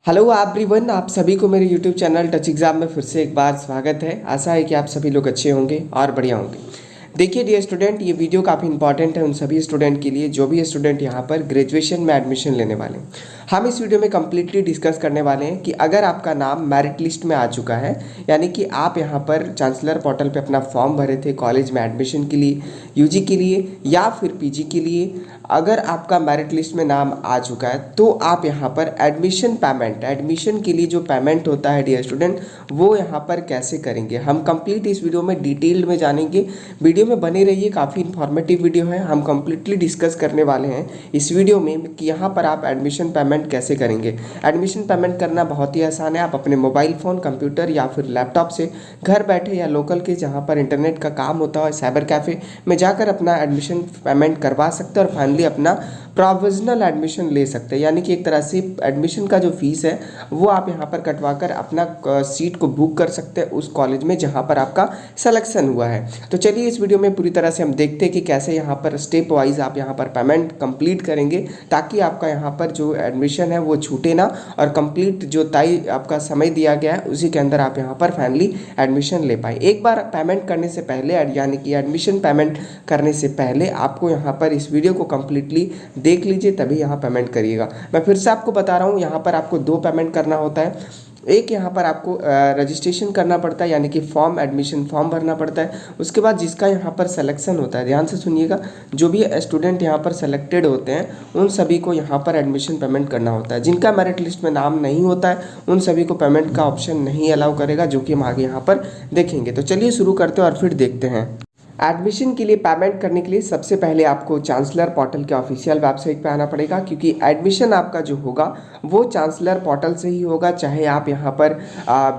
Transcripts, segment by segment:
Hello everyone, आप सभी को मेरे यूट्यूब चैनल टच एग्ज़ाम में फिर से एक बार स्वागत है। आशा है कि आप सभी लोग अच्छे होंगे और बढ़िया होंगे। देखिए डियर स्टूडेंट, ये वीडियो काफ़ी इंपॉर्टेंट है उन सभी स्टूडेंट के लिए जो भी स्टूडेंट यहाँ पर ग्रेजुएशन में एडमिशन लेने वाले हैं। हम इस वीडियो में कम्प्लीटली डिस्कस करने वाले हैं कि अगर आपका नाम मेरिट लिस्ट में आ चुका है, यानी कि आप यहाँ पर चांसलर पोर्टल पे अपना फॉर्म भरे थे कॉलेज में एडमिशन के लिए, यूजी के लिए या फिर पीजी के लिए, अगर आपका मेरिट लिस्ट में नाम आ चुका है तो आप यहाँ पर एडमिशन के लिए जो पेमेंट होता है डियर स्टूडेंट, वो यहाँ पर कैसे करेंगे हम कंप्लीट इस वीडियो में डिटेल में जानेंगे। वीडियो में बने रहिए, काफ़ी इन्फॉर्मेटिव वीडियो है। हम कंप्लीटली डिस्कस करने वाले हैं इस वीडियो में कि यहाँ पर आप एडमिशन पेमेंट कैसे करेंगे। एडमिशन पेमेंट करना बहुत ही आसान है। आप अपने मोबाइल फ़ोन, कंप्यूटर या फिर लैपटॉप से घर बैठे या लोकल के जहाँ पर इंटरनेट का काम होता है साइबर कैफ़े में जाकर अपना एडमिशन पेमेंट करवा सकते हैं और फाइनली अपना प्रोविजनल एडमिशन ले सकते हैं। यानी कि एक तरह से एडमिशन का जो फीस है वो आप यहाँ पर कटवा कर अपना सीट को बुक कर सकते हैं उस कॉलेज में जहाँ पर आपका सिलेक्शन हुआ है। तो चलिए इस वीडियो में पूरी तरह से हम देखते हैं कि कैसे यहाँ पर स्टेप वाइज आप यहाँ पर पेमेंट कंप्लीट करेंगे ताकि आपका यहाँ पर जो एडमिशन है वो छूटे ना और कंप्लीट जो तय आपका समय दिया गया है उसी के अंदर आप यहाँ पर फाइनली एडमिशन ले पाए। एक बार पेमेंट करने से पहले यानी कि एडमिशन पेमेंट करने से पहले आपको यहाँ पर इस वीडियो को कम्प्लीटली देख लीजिए, तभी यहाँ पेमेंट करिएगा। मैं फिर से आपको बता रहा हूँ, यहाँ पर आपको दो पेमेंट करना होता है। एक यहाँ पर आपको रजिस्ट्रेशन करना पड़ता है, यानी कि फॉर्म, एडमिशन फॉर्म भरना पड़ता है। उसके बाद जिसका यहाँ पर सिलेक्शन होता है, ध्यान से सुनिएगा, जो भी स्टूडेंट यहाँ पर सेलेक्टेड होते हैं उन सभी को यहाँ पर एडमिशन पेमेंट करना होता है। जिनका मेरिट लिस्ट में नाम नहीं होता है उन सभी को पेमेंट का ऑप्शन नहीं अलाउ करेगा, जो कि हम आगे यहाँ पर देखेंगे। तो चलिए शुरू करते हैं और फिर देखते हैं। एडमिशन के लिए पेमेंट करने के लिए सबसे पहले आपको चांसलर पोर्टल के ऑफिशियल वेबसाइट पे आना पड़ेगा, क्योंकि एडमिशन आपका जो होगा वो चांसलर पोर्टल से ही होगा। चाहे आप यहाँ पर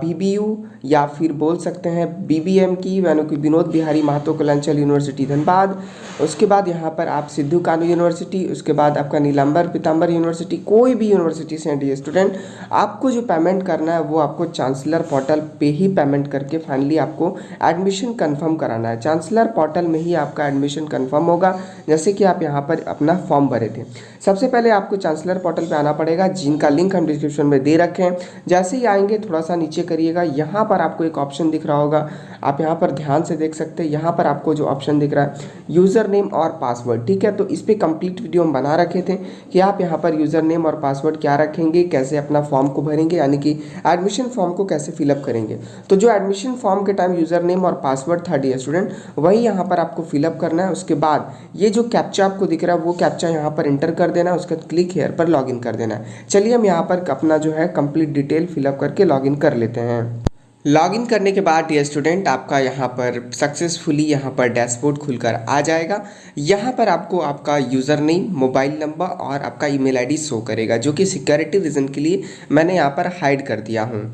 बीबीयू या फिर बोल सकते हैं बीबीएम की, यानी कि विनोद बिहारी महतो कलांचल यूनिवर्सिटी धनबाद, उसके बाद यहाँ पर आप सिद्धू कानू यूनिवर्सिटी, उसके बाद आपका नीलांबर पीताम्बर यूनिवर्सिटी, कोई भी यूनिवर्सिटी से डी स्टूडेंट, आपको जो पेमेंट करना है वो आपको चांसलर पोर्टल पे ही पेमेंट करके फाइनली आपको एडमिशन कन्फर्म कराना है। चांसलर पोर्टल में ही आपका एडमिशन कंफर्म होगा, जैसे कि आप यहाँ पर अपना फॉर्म भरे थे। सबसे पहले आपको चांसलर पोर्टल पे आना पड़ेगा, जिनका लिंक हम डिस्क्रिप्शन में दे रखे हैं। जैसे ही आएंगे थोड़ा सा नीचे करिएगा, यहाँ पर आपको एक ऑप्शन दिख रहा होगा, आप यहाँ पर ध्यान से देख सकते हैं। यहाँ पर आपको जो ऑप्शन दिख रहा है यूज़र नेम और पासवर्ड, ठीक है। तो इस पर कंप्लीट वीडियो हम बना रखे थे कि आप यहाँ पर यूज़र नेम और पासवर्ड क्या रखेंगे, कैसे अपना फॉर्म को भरेंगे, यानी कि एडमिशन फॉर्म को कैसे फिलअप करेंगे। तो जो एडमिशन फॉर्म के टाइम यूज़र नेम और पासवर्ड था डियर स्टूडेंट, वही यहाँ पर आपको फिलअप करना है। उसके बाद ये जो कैप्चा आपको दिख रहा है वो कैप्चा यहाँ पर एंटर कर देना है, उसका क्लिक हेयर पर लॉगिन कर देना है। चलिए हम यहाँ पर अपना जो है कंप्लीट डिटेल फिलअप करके लॉगिन कर लेते हैं। लॉगिन करने के बाद डियर स्टूडेंट, आपका यहाँ पर सक्सेसफुली यहाँ पर डैशबोर्ड खुलकर आ जाएगा। यहाँ पर आपको आपका यूज़र नेम, मोबाइल नंबर और आपका ईमेल आईडी शो करेगा, जो कि सिक्योरिटी रीज़न के लिए मैंने यहाँ पर हाइड कर दिया हूँ।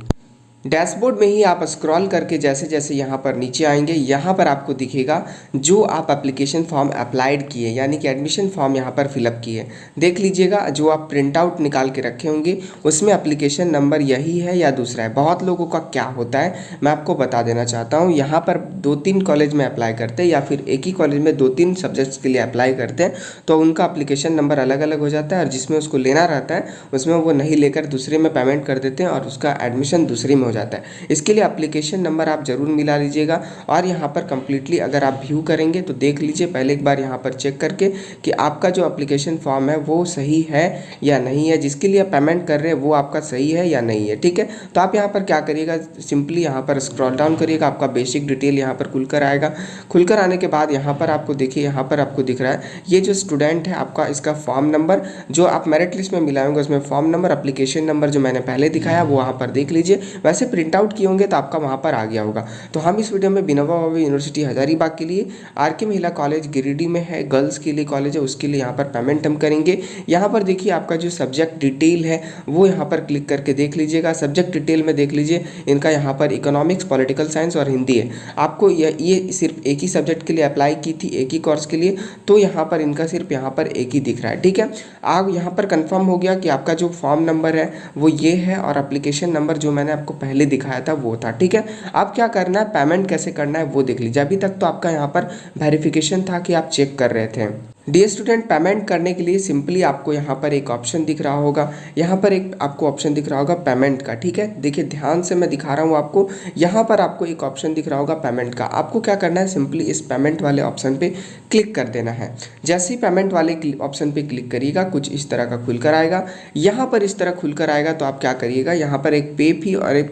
डैशबोर्ड में ही आप स्क्रॉल करके जैसे जैसे यहाँ पर नीचे आएंगे, यहाँ पर आपको दिखेगा जो आप एप्लीकेशन फॉर्म अप्लाइड किए, यानी कि एडमिशन फॉर्म यहाँ पर फिलअप किए। देख लीजिएगा, जो आप प्रिंट आउट निकाल के रखे होंगे उसमें एप्लीकेशन नंबर यही है या दूसरा है। बहुत लोगों का क्या होता है मैं आपको बता देना चाहता हूँ, यहाँ पर 2-3 कॉलेज में अप्लाई करते हैं या फिर एक ही कॉलेज में 2-3 सब्जेक्ट्स के लिए अप्लाई करते हैं, तो उनका एप्लीकेशन नंबर अलग अलग हो जाता है और जिसमें उसको लेना रहता है उसमें वो नहीं लेकर दूसरे में पेमेंट कर देते हैं और उसका एडमिशन दूसरे में हो जाता है। इसके लिए एप्लीकेशन नंबर आप जरूर मिला लीजिएगा। और यहाँ पर कंप्लीटली अगर आप व्यू करेंगे तो देख लीजिए पहले एक बार यहाँ पर चेक करके कि आपका जो एप्लीकेशन फॉर्म है वो सही है या नहीं है, जिसके लिए आप पेमेंट कर रहे हैं वो आपका सही है या नहीं है, ठीक है। तो आप यहाँ पर क्या करिएगा, सिंपली यहाँ पर स्क्रॉल डाउन करिएगा, आपका बेसिक डिटेल यहाँ पर खुलकर आएगा। खुलकर आने के बाद यहाँ पर आपको देखिए, यहाँ पर आपको दिख रहा है ये जो स्टूडेंट है आपका, इसका फॉर्म नंबर जो आप मेरिट लिस्ट में मिलाएंगे उसमें फॉर्म नंबर, एप्लीकेशन नंबर जो मैंने पहले दिखाया वो वहाँ पर देख लीजिए। वैसे प्रिंट आउट किए होंगे तो आपका वहाँ पर आ गया होगा। तो हम इस वीडियो में विनोबा भावे यूनिवर्सिटी हजारीबाग के लिए, आर.के. महिला कॉलेज गिरिडीह में है, गर्ल्स के लिए कॉलेज है, उसके लिए यहाँ पर पेमेंट हम करेंगे। यहाँ पर देखिए आपका जो सब्जेक्ट डिटेल है वो यहाँ पर क्लिक करके देख लीजिएगा। सब्जेक्ट डिटेल में देख लीजिए, इनका यहाँ पर इकोनॉमिक्स, पॉलिटिकल साइंस और हिंदी है। आपको ये सिर्फ एक ही सब्जेक्ट के लिए अप्लाई की थी, एक ही कोर्स के लिए, तो यहाँ पर इनका सिर्फ यहाँ पर एक ही दिख रहा है, ठीक है। आप यहाँ पर कंफर्म हो गया कि आपका जो फॉर्म नंबर है वो ये है और एप्लीकेशन नंबर जो मैंने आपको पहले दिखाया था वो था, ठीक है। अब क्या करना है, पेमेंट कैसे करना है वो देख लीजिए। अभी तक तो आपका यहाँ पर वेरिफिकेशन था कि आप चेक कर रहे थे। डियर स्टूडेंट, पेमेंट करने के लिए सिंपली आपको यहाँ पर एक ऑप्शन दिख रहा होगा, यहाँ पर एक आपको ऑप्शन दिख रहा होगा पेमेंट का। ठीक है, देखिए ध्यान से मैं दिखा रहा हूँ आपको, यहाँ पर आपको एक ऑप्शन दिख रहा होगा पेमेंट का। आपको क्या करना है, सिंपली इस पेमेंट वाले ऑप्शन पे क्लिक कर देना है। जैसे ही पेमेंट वाले ऑप्शन पे क्लिक करिएगा कुछ इस तरह का खुलकर आएगा। यहाँ पर इस तरह खुलकर आएगा तो आप क्या करिएगा, यहाँ पर एक पे फी और एक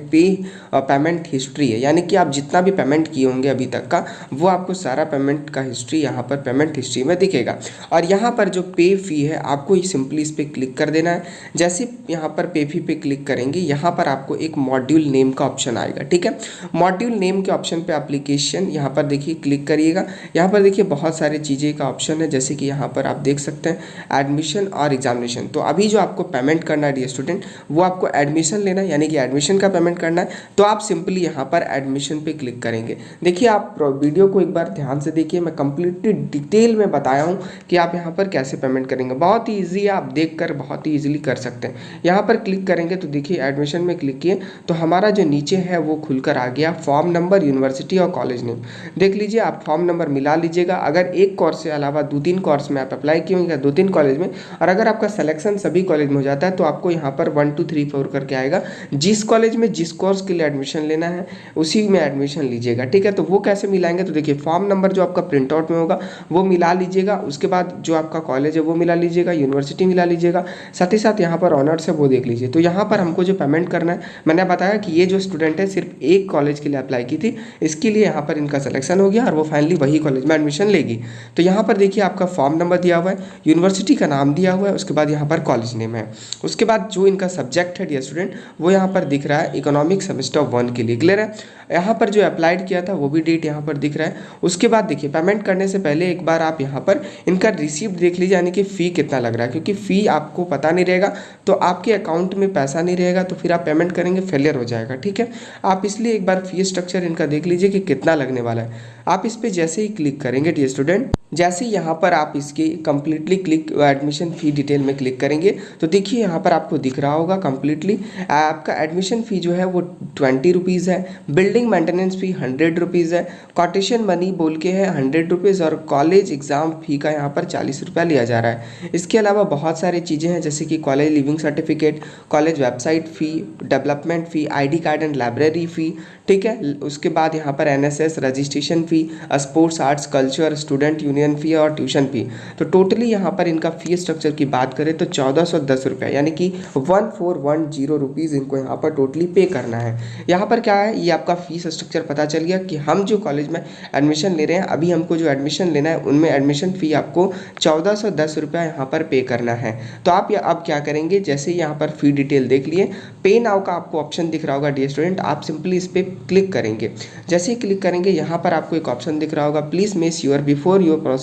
पेमेंट हिस्ट्री है, यानी कि आप जितना भी पेमेंट किए होंगे अभी तक का वो आपको सारा पेमेंट का हिस्ट्री यहाँ पर पेमेंट हिस्ट्री में दिखेगा। और यहाँ पर जो पे फी है आपको सिंपली इस पर क्लिक कर देना है। जैसे यहाँ पर पे फी पे क्लिक करेंगे यहाँ पर आपको एक मॉड्यूल नेम का ऑप्शन आएगा। ठीक है, मॉड्यूल नेम के ऑप्शन पे एप्लीकेशन यहाँ पर देखिए क्लिक करिएगा। यहाँ पर देखिए बहुत सारी चीज़ें का ऑप्शन है, जैसे कि यहाँ पर आप देख सकते हैं एडमिशन और एग्जामिनेशन। तो अभी जो आपको पेमेंट करना है डियर स्टूडेंट, वो आपको एडमिशन लेना है, यानी कि एडमिशन का पेमेंट करना है। तो आप सिंपली यहाँ पर एडमिशन पे क्लिक करेंगे। देखिए आप वीडियो को एक बार ध्यान से देखिए, मैं कंप्लीटली डिटेल में बताया हूँ कि आप यहाँ पर कैसे पेमेंट करेंगे। बहुत ही ईजी है, आप देखकर बहुत ही ईजिली कर सकते हैं। यहाँ पर क्लिक करेंगे तो देखिए एडमिशन में क्लिक किए तो हमारा जो नीचे है वो खुलकर आ गया फॉर्म नंबर, यूनिवर्सिटी और कॉलेज नेम। देख लीजिए, आप फॉर्म नंबर मिला लीजिएगा। अगर एक कोर्स से अलावा 2-3 कोर्स में आप अप्लाई किए होंगे, 2-3 कॉलेज में, और अगर आपका सिलेक्शन सभी कॉलेज में हो जाता है तो आपको यहाँ पर 1 2 3 4 करके आएगा। जिस कॉलेज में जिस कोर्स के लिए एडमिशन लेना है उसी में एडमिशन लीजिएगा। ठीक है, तो वो कैसे मिलाएंगे, तो देखिए फॉर्म नंबर जो आपका प्रिंट आउट में होगा वो मिला लीजिएगा। उसके बाद जो आपका कॉलेज है वो मिला लीजिएगा, यूनिवर्सिटी मिला लीजिएगा, साथ ही साथ यहाँ पर ऑनर्स है वो देख लीजिए। तो यहाँ पर हमको जो पेमेंट करना है, मैंने बताया कि ये जो स्टूडेंट है सिर्फ एक कॉलेज के लिए अप्लाई की थी, इसके लिए यहाँ पर इनका सिलेक्शन हो गया और वो फाइनली वही कॉलेज में एडमिशन लेगी। तो यहाँ पर देखिए आपका फॉर्म नंबर दिया हुआ है, यूनिवर्सिटी का नाम दिया हुआ है, उसके बाद यहाँ पर कॉलेज नेम है, उसके बाद जो इनका सब्जेक्ट है डियर स्टूडेंट वो यहाँ पर दिख रहा है इकोनॉमिक सेमेस्टर 1 के लिए। क्लियर है, यहाँ पर जो अप्लाइड किया था वो भी डेट यहाँ पर दिख रहा है। उसके बाद देखिए पेमेंट करने से पहले एक बार आप यहाँ पर इनका रिसीप्ट देख लीजिए, यानी कि फ़ी कितना लग रहा है, क्योंकि फ़ी आपको पता नहीं रहेगा तो आपके अकाउंट में पैसा नहीं रहेगा तो फिर आप पेमेंट करेंगे फेलियर हो जाएगा। ठीक है, आप इसलिए एक बार फी स्ट्रक्चर इनका देख लीजिए कि कितना लगने वाला है। आप इस पर जैसे ही क्लिक करेंगे डियर स्टूडेंट, जैसे ही यहाँ पर आप इसकी कंप्लीटली क्लिक एडमिशन फ़ी डिटेल में क्लिक करेंगे तो देखिए यहाँ पर आपको दिख रहा होगा कंप्लीटली आपका एडमिशन फ़ी जो है वो 20 रुपीज़ है, बिल्डिंग मेंटेनेंस फ़ी 100 रुपीज़ है, कोटेशन मनी बोल के है 100 रुपीज़, और कॉलेज एग्ज़ाम फ़ी का यहाँ पर 40 रुपया लिया जा रहा है। इसके अलावा बहुत सारी चीज़ें हैं, जैसे कि college leaving certificate, college website fee, development fee, ID card and library fee. ठीक है, उसके बाद यहाँ पर NSS registration fee, sports arts culture, student union fee और ट्यूशन फ़ी। तो टोटली यहाँ पर इनका फ़ी स्ट्रक्चर की बात करें तो 1410 रुपये, यानी कि 1410 रुपीज़ इनको यहाँ पर टोटली पे करना है। यहाँ पर क्या है, ये आपका फ़ीस स्ट्रक्चर पता चल गया कि हम जो कॉलेज में एडमिशन ले रहे हैं, अभी हमको जो एडमिशन लेना है उनमें एडमिशन फ़ी आपको 1410 रुपया यहाँ पर पे करना है। तो आप अब क्या करेंगे, जैसे ही यहाँ पर फ़ी डिटेल देख लिए, पे नाउ का आपको ऑप्शन दिख रहा होगा डियर स्टूडेंट, आप सिंपली इस पर क्लिक करेंगे। जैसे ही क्लिक करेंगे यहाँ पर आपको एक ऑप्शन दिख रहा होगा, please make sure before your proceeding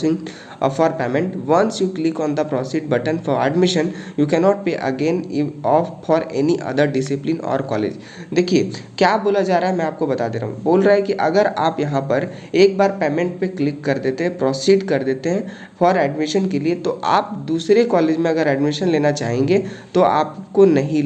for payment, once you click on the proceed button for admission you can not pay again of for any other discipline और कॉलेज। देखिए क्या बोला जा रहा है, मैं आपको बता दे रहा हूँ। बोल रहा है कि अगर आप यहाँ पर एक बार पेमेंट पे क्लिक कर देते हैं, प्रोसीड कर देते हैं फॉर एडमिशन के लिए, तो आप दूसरे कॉलेज में अगर एडमिशन लेना चाहेंगे तो आपको नहीं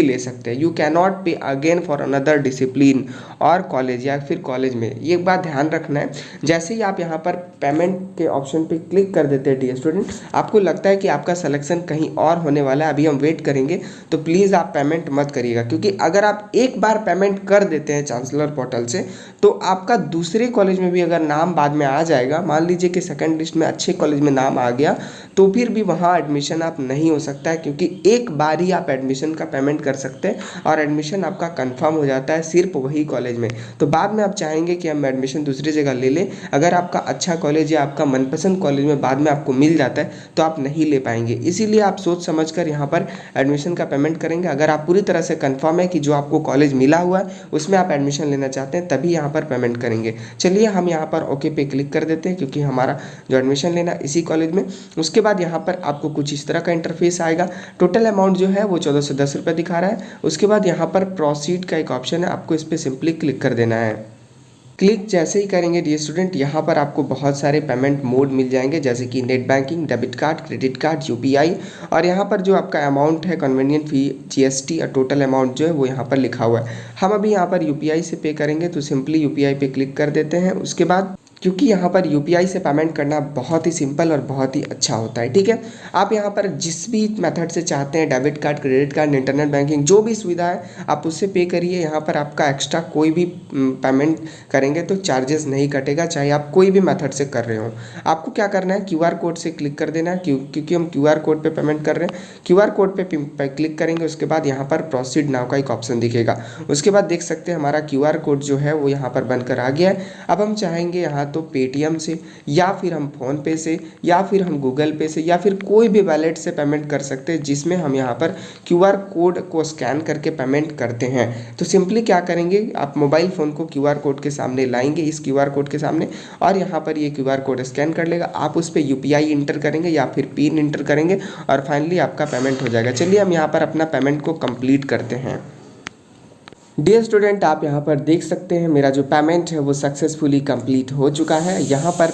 ले सकते। You can not pay again for another discipline और कॉलेज, या फिर कॉलेज में, ये बात ध्यान रखना है। जैसे ही आप यहाँ पर पेमेंट के ऑप्शन पे क्लिक कर देते हैं डियर स्टूडेंट, आपको लगता है कि आपका सिलेक्शन कहीं और होने वाला है, अभी हम वेट करेंगे, तो प्लीज़ आप पेमेंट मत करिएगा, क्योंकि अगर आप एक बार पेमेंट कर देते हैं चांसलर पोर्टल से तो आपका दूसरे कॉलेज में भी अगर नाम बाद में आ जाएगा, मान लीजिए कि सेकंड लिस्ट में अच्छे कॉलेज में नाम आ गया, तो फिर भी वहाँ एडमिशन आप नहीं हो सकता है, क्योंकि एक बार ही आप एडमिशन का पेमेंट कर सकते हैं और एडमिशन आपका कंफर्म हो जाता है सिर्फ वही कॉलेज में। तो बाद में आप चाहेंगे कि हम एडमिशन दूसरी जगह ले लें, अगर आपका अच्छा कॉलेज या आपका मनपसंद कॉलेज में बाद में आपको मिल जाता है तो आप नहीं ले पाएंगे। इसीलिए आप सोच समझ कर यहाँ पर एडमिशन का पेमेंट करेंगे। अगर आप पूरी तरह से कंफर्म है कि जो आपको कॉलेज मिला हुआ है उसमें आप एडमिशन लेना चाहते हैं, तभी यहाँ पर पेमेंट करेंगे। चलिए हम यहाँ पर ओके पे क्लिक कर देते हैं, क्योंकि हमारा जो एडमिशन लेना इसी कॉलेज में। उसके बाद यहाँ पर आपको कुछ इस तरह का इंटरफेस आएगा। टोटल अमाउंट जो है वो 1410 रुपये दिखा रहा है। उसके बाद यहाँ पर प्रोसीड का एक ऑप्शन है, आपको इस पर सिंपली क्लिक कर देना है। क्लिक जैसे ही करेंगे डियर स्टूडेंट, यहाँ पर आपको बहुत सारे पेमेंट मोड मिल जाएंगे, जैसे कि net banking, debit card, credit card, UPI, और यहाँ पर जो आपका अमाउंट है कन्वीनियंट फ़ी, GST और टोटल अमाउंट जो है वो यहाँ पर लिखा हुआ है। हम अभी यहाँ पर UPI से पे करेंगे, तो सिंपली UPI पे क्लिक कर देते हैं। उसके बाद क्योंकि यहाँ पर यूपीआई से पेमेंट करना बहुत ही सिंपल और बहुत ही अच्छा होता है। ठीक है, आप यहाँ पर जिस भी मेथड से चाहते हैं, debit card, credit card, internet banking, जो भी सुविधा है आप उससे पे करिए। यहाँ पर आपका एक्स्ट्रा कोई भी पेमेंट करेंगे तो चार्जेस नहीं कटेगा, चाहे आप कोई भी मेथड से कर रहे हो। आपको क्या करना है, क्यूआर कोड से क्लिक कर देना है, क्योंकि हम क्यूआर कोड पे पेमेंट कर रहे हैं। क्यूआर कोड पे क्लिक करेंगे, उसके बाद यहाँ पर प्रोसीड नाउ का एक ऑप्शन दिखेगा। उसके बाद देख सकते हैं हमारा क्यूआर कोड जो है वो यहाँ पर बनकर आ गया है। अब हम चाहेंगे यहाँ तो पेटीएम से, या फिर हम फ़ोनपे से, या फिर हम गूगल पे से, या फिर कोई भी वैलेट से पेमेंट कर सकते हैं जिसमें हम यहाँ पर क्यूआर कोड को स्कैन करके पेमेंट करते हैं। तो सिंपली क्या करेंगे, आप मोबाइल फ़ोन को क्यूआर कोड के सामने लाएंगे, इस क्यूआर कोड के सामने, और यहाँ पर ये क्यूआर कोड स्कैन कर लेगा। आप उस पर यूपीआई इंटर करेंगे या फिर पिन इंटर करेंगे और फाइनली आपका पेमेंट हो जाएगा। चलिए हम यहाँ पर अपना पेमेंट को कंप्लीट करते हैं। डियर स्टूडेंट, आप यहाँ पर देख सकते हैं मेरा जो पेमेंट है वो सक्सेसफुली कंप्लीट हो चुका है। यहाँ पर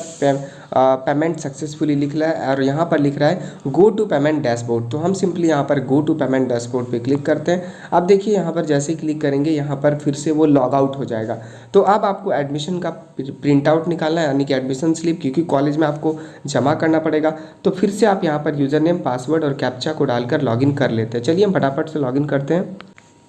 पेमेंट सक्सेसफुली लिख रहा है और यहाँ पर लिख रहा है गो टू पेमेंट डैशबोर्ड। तो हम सिंपली यहाँ पर गो टू पेमेंट डैशबोर्ड पे क्लिक करते हैं। अब देखिए यहाँ पर जैसे ही क्लिक करेंगे यहाँ पर फिर से वो लॉग आउट हो जाएगा। तो अब आपको एडमिशन का प्रिंट आउट निकालना है, यानी कि एडमिशन स्लिप, क्योंकि कॉलेज में आपको जमा करना पड़ेगा। तो फिर से आप यहाँ पर यूज़र नेम, पासवर्ड और कैप्चा को डालकर लॉगिन कर लेते हैं। चलिए हम फटाफट से लॉगिन करते हैं।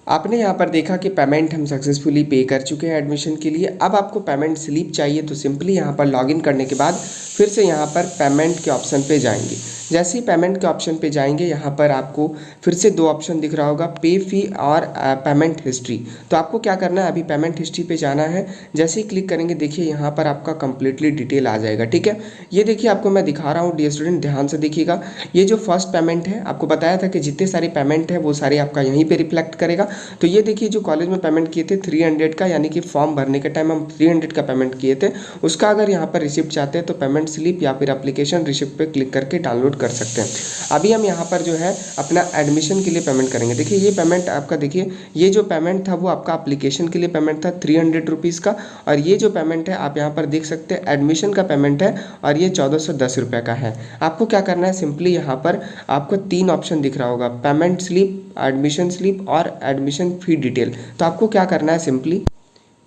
आपने यहाँ पर देखा कि पेमेंट हम सक्सेसफुली पे कर चुके हैं एडमिशन के लिए। अब आपको पेमेंट स्लिप चाहिए, तो सिंपली यहाँ पर लॉगिन करने के बाद फिर से यहाँ पर पेमेंट के ऑप्शन पे जाएंगे। जैसे ही पेमेंट के ऑप्शन पे जाएंगे यहाँ पर आपको फिर से दो ऑप्शन दिख रहा होगा, पे फी और पेमेंट हिस्ट्री। तो आपको क्या करना है, अभी पेमेंट हिस्ट्री पे जाना है। जैसे ही क्लिक करेंगे देखिए यहाँ पर आपका कंप्लीटली डिटेल आ जाएगा। ठीक है, ये देखिए आपको मैं दिखा रहा हूँ, डियर स्टूडेंट ध्यान से देखिएगा। ये जो फर्स्ट पेमेंट है, आपको बताया था कि जितने सारे पेमेंट है वो सारे आपका यहीं पर रिफ्लेक्ट करेगा। तो ये देखिए जो कॉलेज में पेमेंट किए थे 300 का, यानी कि फॉर्म भरने के टाइम हम 300 का पेमेंट किए थे, उसका अगर यहाँ पर रिसिप्ट चाहते हैं तो पेमेंट स्लिप या फिर एप्लीकेशन रिसिप्ट पे क्लिक करके डाउनलोड कर सकते हैं। अभी हम यहाँ पर जो है अपना एडमिशन के लिए पेमेंट करेंगे। देखिए ये पेमेंट आपका, देखिए ये जो पेमेंट था वो आपका एप्लीकेशन के लिए पेमेंट था 300 रुपीज़ का, और ये जो पेमेंट है आप यहाँ पर देख सकते हैं एडमिशन का पेमेंट है और ये 1410 रुपये का है। आपको क्या करना है, सिंपली यहाँ पर आपको तीन ऑप्शन दिख रहा होगा, पेमेंट स्लिप, एडमिशन स्लिप और एडमिशन फी डिटेल। तो आपको क्या करना है, सिंपली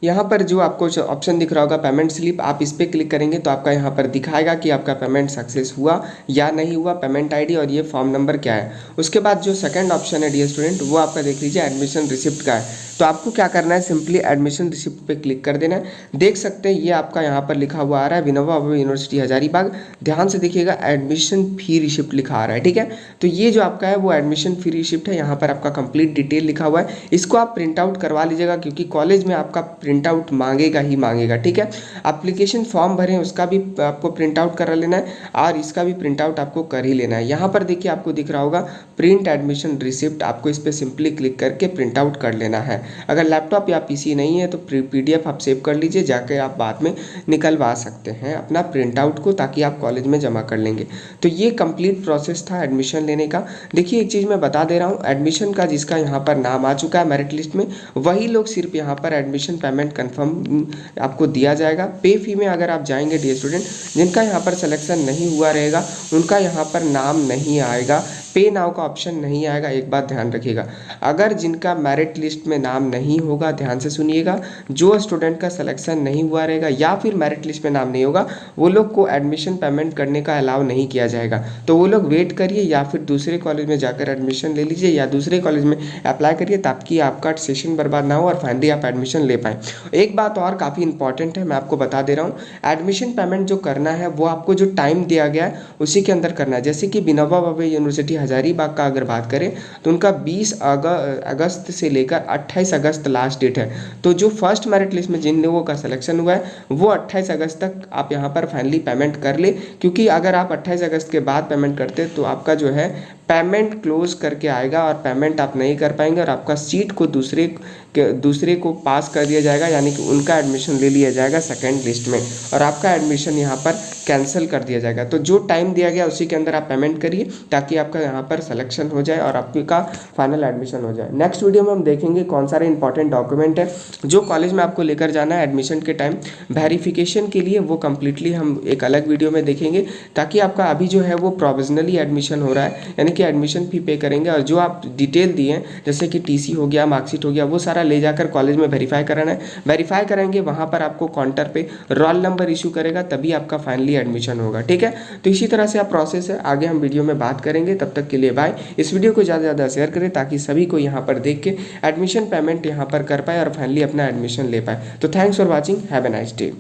यहाँ पर जो आपको ऑप्शन दिख रहा होगा पेमेंट स्लिप, आप इस पर क्लिक करेंगे तो आपका यहाँ पर दिखाएगा कि आपका पेमेंट सक्सेस हुआ या नहीं हुआ, पेमेंट आईडी और ये फॉर्म नंबर क्या है। उसके बाद जो सेकंड ऑप्शन है डियर स्टूडेंट, वो आपका देख लीजिए एडमिशन रिसिप्ट का है। तो आपको क्या करना है, सिंपली एडमिशन रिसिप्ट पे क्लिक कर देना है। देख सकते हैं ये आपका यहाँ पर लिखा हुआ आ रहा है विनोबा भावे यूनिवर्सिटी हजारीबाग। ध्यान से देखिएगा, एडमिशन फी रिसिप्ट लिखा आ रहा है। ठीक है, तो ये जो आपका है वो एडमिशन फी रिसिप्ट है। यहाँ पर आपका कंप्लीट डिटेल लिखा हुआ है, इसको आप प्रिंट आउट करवा लीजिएगा, क्योंकि कॉलेज में आपका प्रिंट आउट मांगेगा ही मांगेगा। ठीक है, एप्लीकेशन फॉर्म भरें उसका भी आपको प्रिंट आउट करा लेना है और इसका भी प्रिंट आउट आपको कर ही लेना है। यहाँ पर देखिए आपको दिख रहा होगा प्रिंट एडमिशन रिसिप्ट, आपको इस पर सिंपली क्लिक करके प्रिंट आउट कर लेना है। अगर लैपटॉप या पीसी नहीं है तो पीडीएफ आप सेव कर लीजिए, जाके आप बाद में निकलवा सकते हैं अपना प्रिंट आउट को, ताकि आप कॉलेज में जमा कर लेंगे। तो ये कंप्लीट प्रोसेस था एडमिशन लेने का। देखिए एक चीज़ मैं बता दे रहा हूँ, एडमिशन का जिसका यहाँ पर नाम आ चुका है मेरिट लिस्ट में, वही लोग सिर्फ यहाँ पर एडमिशन पेमेंट कन्फर्म आपको दिया जाएगा। पे फी में अगर आप जाएंगे डियर स्टूडेंट, जिनका यहाँ पर सिलेक्शन नहीं हुआ रहेगा उनका यहाँ पर नाम नहीं आएगा, पे नाउ का ऑप्शन नहीं आएगा। एक बात ध्यान रखिएगा, अगर जिनका मेरिट लिस्ट में नाम नहीं होगा, ध्यान से सुनिएगा, जो स्टूडेंट का सिलेक्शन नहीं हुआ रहेगा या फिर मेरिट लिस्ट में नाम नहीं होगा, वो लोग को एडमिशन पेमेंट करने का अलाउ नहीं किया जाएगा। तो वो लोग वेट करिए या फिर दूसरे कॉलेज में जाकर एडमिशन ले लीजिए या दूसरे कॉलेज में अप्लाई करिए, ताकि आपका सेशन बर्बाद ना हो और फाइनली आप एडमिशन ले पाएँ। एक बात और काफ़ी इंपॉर्टेंट है, मैं आपको बता दे रहा हूँ, एडमिशन पेमेंट जो करना है वो आपको जो टाइम दिया गया है उसी के अंदर करना है। जैसे कि विनोबा भावे यूनिवर्सिटी हजारीबाग का अगर बात करें तो उनका 20 अगस्त से लेकर 28 अगस्त लास्ट डेट है। तो जो फर्स्ट मेरिट लिस्ट में जिन लोगों का सिलेक्शन हुआ है वो 28 अगस्त तक आप यहाँ पर फाइनली पेमेंट कर ले, क्योंकि अगर आप 28 अगस्त के बाद पेमेंट करते तो आपका जो है पेमेंट क्लोज करके आएगा और पेमेंट आप नहीं कर पाएंगे और आपका सीट को दूसरे को पास कर दिया जाएगा, यानी कि उनका एडमिशन ले लिया जाएगा सेकंड लिस्ट में और आपका एडमिशन यहाँ पर कैंसिल कर दिया जाएगा। तो जो टाइम दिया गया उसी के अंदर आप पेमेंट करिए, ताकि आपका यहाँ पर सिलेक्शन हो जाए और आपका फाइनल एडमिशन हो जाए। नेक्स्ट वीडियो में हम देखेंगे कौन सारे इंपॉर्टेंट डॉक्यूमेंट है जो कॉलेज में आपको लेकर जाना है एडमिशन के टाइम वेरिफिकेशन के लिए, वो कम्प्लीटली हम एक अलग वीडियो में देखेंगे, ताकि आपका अभी जो है वो प्रोविजनली एडमिशन हो रहा है, यानी कि के एडमिशन फी पे करेंगे और जो आप डिटेल दिए हैं जैसे कि टीसी हो गया, मार्कशीट हो गया, वो सारा ले जाकर कॉलेज में वेरीफाई कराना है। वेरीफाई कराएंगे, वहाँ पर आपको काउंटर पे रोल नंबर इशू करेगा, तभी आपका फाइनली एडमिशन होगा। ठीक है, तो इसी तरह से आप प्रोसेस है, आगे हम वीडियो में बात करेंगे। तब तक के लिए बाय। इस वीडियो को ज़्यादा से ज़्यादा शेयर करें ताकि सभी को यहाँ पर देख के एडमिशन पेमेंट यहाँ पर कर पाए और फाइनली अपना एडमिशन ले पाए। तो thanks for watching, have a nice day.